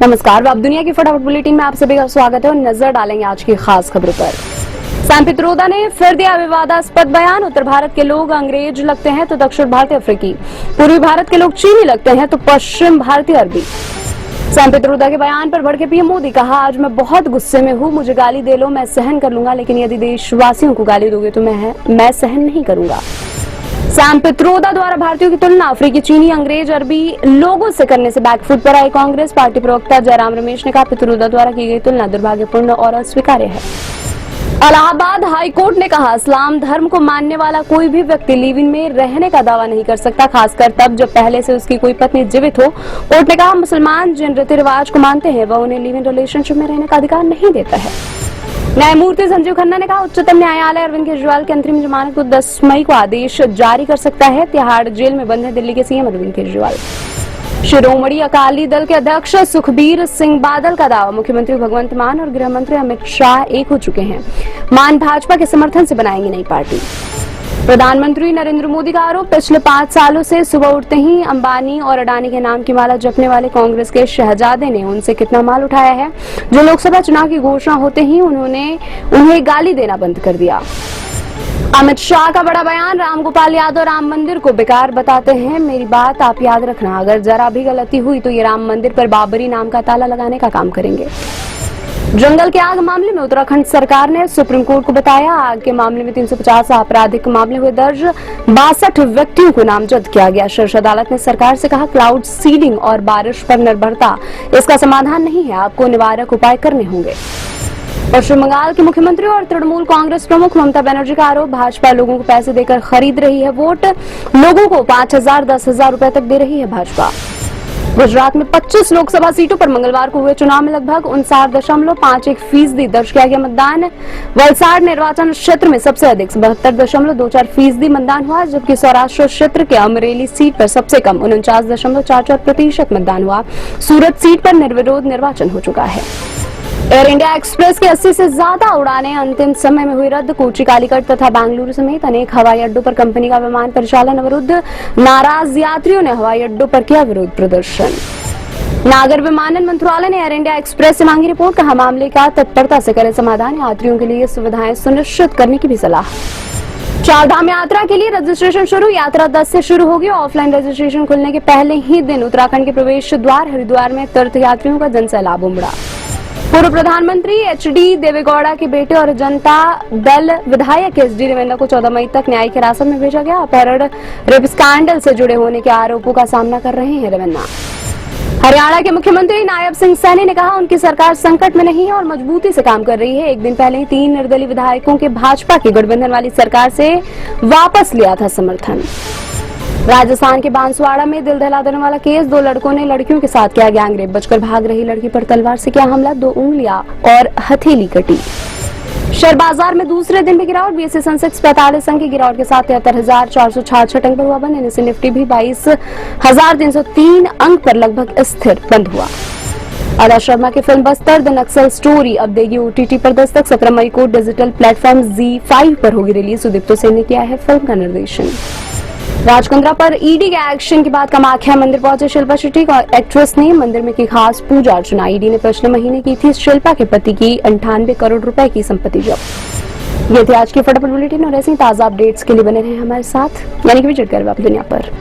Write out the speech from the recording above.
नमस्कार, अब दुनिया की फटाफट बुलेटिन में आप सभी का स्वागत है और नजर डालेंगे आज की खास खबरों पर। सैम पित्रोदा ने फिर दिया विवादास्पद बयान। उत्तर भारत के लोग अंग्रेज लगते हैं तो दक्षिण भारतीय अफ्रीकी, पूर्वी भारत के लोग चीनी लगते हैं तो पश्चिम भारतीय अरबी। सैम पित्रोदा के बयान पर भड़के पीएम मोदी, कहा आज मैं बहुत गुस्से में हूं, मुझे गाली दे लो मैं सहन कर लूंगा, लेकिन यदि देशवासियों को गाली दोगे तो मैं सहन नहीं करूंगा। सैम पित्रोदा द्वारा भारतीयों की तुलना अफ्रीकी, चीनी, अंग्रेज, अरबी लोगों से करने से बैकफुट पर आई कांग्रेस। पार्टी प्रवक्ता जयराम रमेश ने कहा पित्रोदा द्वारा की गई तुलना दुर्भाग्यपूर्ण और अस्वीकार्य है। इलाहाबाद हाई कोर्ट ने कहा इस्लाम धर्म को मानने वाला कोई भी व्यक्ति लिव इन में रहने का दावा नहीं कर सकता, खासकर तब जब पहले से उसकी कोई पत्नी जीवित हो। कोर्ट ने कहा मुसलमान जिन रीति रिवाज को मानते हैं वह उन्हें लिव इन रिलेशनशिप में रहने का अधिकार नहीं देता है। न्यायमूर्ति संजीव खन्ना ने कहा उच्चतम न्यायालय अरविंद केजरीवाल की अंतरिम जमानत को 10 मई को आदेश जारी कर सकता है। तिहाड़ जेल में बंद है दिल्ली के सीएम अरविंद केजरीवाल। शिरोमणि अकाली दल के अध्यक्ष सुखबीर सिंह बादल का दावा, मुख्यमंत्री भगवंत मान और गृह मंत्री अमित शाह एक हो चुके हैं। मान भाजपा के समर्थन से बनाएंगे नई पार्टी। प्रधानमंत्री नरेंद्र मोदी का आरोप, पिछले 5 सालों से सुबह उठते ही अंबानी और अडानी के नाम की माला जपने वाले कांग्रेस के शहजादे ने उनसे कितना माल उठाया है। जो लोकसभा चुनाव की घोषणा होते ही उन्हें गाली देना बंद कर दिया। अमित शाह का बड़ा बयान, रामगोपाल यादव राम मंदिर को बेकार बताते हैं, मेरी बात आप याद रखना, अगर जरा भी गलती हुई तो ये राम मंदिर पर बाबरी नाम का ताला लगाने का काम करेंगे। जंगल के आग मामले में उत्तराखंड सरकार ने सुप्रीम कोर्ट को बताया आग के मामले में 350 आपराधिक मामले हुए दर्ज, 62 व्यक्तियों को नामजद किया गया। शीर्ष अदालत ने सरकार से कहा क्लाउड सीडिंग और बारिश पर निर्भरता इसका समाधान नहीं है, आपको निवारक उपाय करने होंगे। पश्चिम बंगाल के मुख्यमंत्री और तृणमूल कांग्रेस प्रमुख ममता बनर्जी का आरोप, भाजपा लोगों को पैसे देकर खरीद रही है वोट, लोगों को 5,000 10,000 रुपए तक दे रही है भाजपा। गुजरात में 25 लोकसभा सीटों पर मंगलवार को हुए चुनाव में लगभग 59.51% दर्ज किया गया मतदान। वलसाड़ निर्वाचन क्षेत्र में सबसे अधिक 72.24% मतदान हुआ, जबकि सौराष्ट्र क्षेत्र के अमरेली सीट पर सबसे कम 49.44% मतदान हुआ। सूरत सीट पर निर्विरोध निर्वाचन हो चुका है। एयर इंडिया एक्सप्रेस की 80 से ज्यादा उड़ानें अंतिम समय में हुई रद्द। कोची, कालीकट तथा बेंगलुरु समेत अनेक हवाई अड्डों पर कंपनी का विमान परिचालन अवरुद्ध। नाराज यात्रियों ने हवाई अड्डों पर किया विरोध प्रदर्शन। नागर विमानन मंत्रालय ने एयर इंडिया एक्सप्रेस से मांगी रिपोर्ट, कहा मामले का तत्परता से करे समाधान, यात्रियों के लिए सुविधाएं सुनिश्चित करने की भी सलाह। चारधाम यात्रा के लिए रजिस्ट्रेशन शुरू, यात्रा 10 से शुरू होगी। ऑफलाइन रजिस्ट्रेशन खुलने के पहले ही दिन उत्तराखंड के प्रवेश द्वार हरिद्वार में तीर्थ यात्रियों का जनसैलाब उमड़ा। पूर्व प्रधानमंत्री एचडी देवेगौड़ा के बेटे और जनता दल विधायक एसडी रेवन्ना को 14 मई तक न्यायिक हिरासत में भेजा गया। अपहरण, रेप स्कैंडल से जुड़े होने के आरोपों का सामना कर रहे हैं रेवन्ना। हरियाणा के मुख्यमंत्री नायब सिंह सैनी ने कहा उनकी सरकार संकट में नहीं है और मजबूती से काम कर रही है। एक दिन पहले ही 3 निर्दलीय विधायकों के भाजपा की गठबंधन वाली सरकार से वापस लिया था समर्थन। राजस्थान के बांसवाड़ा में दिल दहला देने वाला केस, 2 लड़कों ने लड़कियों के साथ किया गैंगरेप, बचकर भाग रही लड़की पर तलवार से किया हमला, 2 उंगलियां और हथेली कटी। शेयर बाजार में दूसरे दिन भी गिरावट, बीएसई सेंसेक्स 45 अंक की गिरावट के साथ 73,466 अंक पर हुआ बंद। इनसे निफ्टी भी 22,303 अंक पर लगभग स्थिर बंद हुआ। आदा शर्मा की film Bastar the Naxal story अब देगी ओटीटी पर दस्तक। 17 मई को डिजिटल प्लेटफॉर्म ZEE5 पर होगी रिलीज। सुदीप्तो सेन ने किया है फिल्म का निर्देशन। राजकुंद्रा पर ईडी के एक्शन के बाद कामाख्या मंदिर पहुंचे शिल्पा शेट्टी और एक्ट्रेस ने मंदिर में की खास पूजा अर्चना। ईडी ने पिछले महीने की थी शिल्पा के पति की 98 करोड़ रुपए की संपत्ति जब्त। ये थी आज की फटाफट बुलेटिन और ऐसी ताजा अपडेट्स के लिए बने रहे हमारे साथ, यानी कि विजिट करें आप दुनिया पर।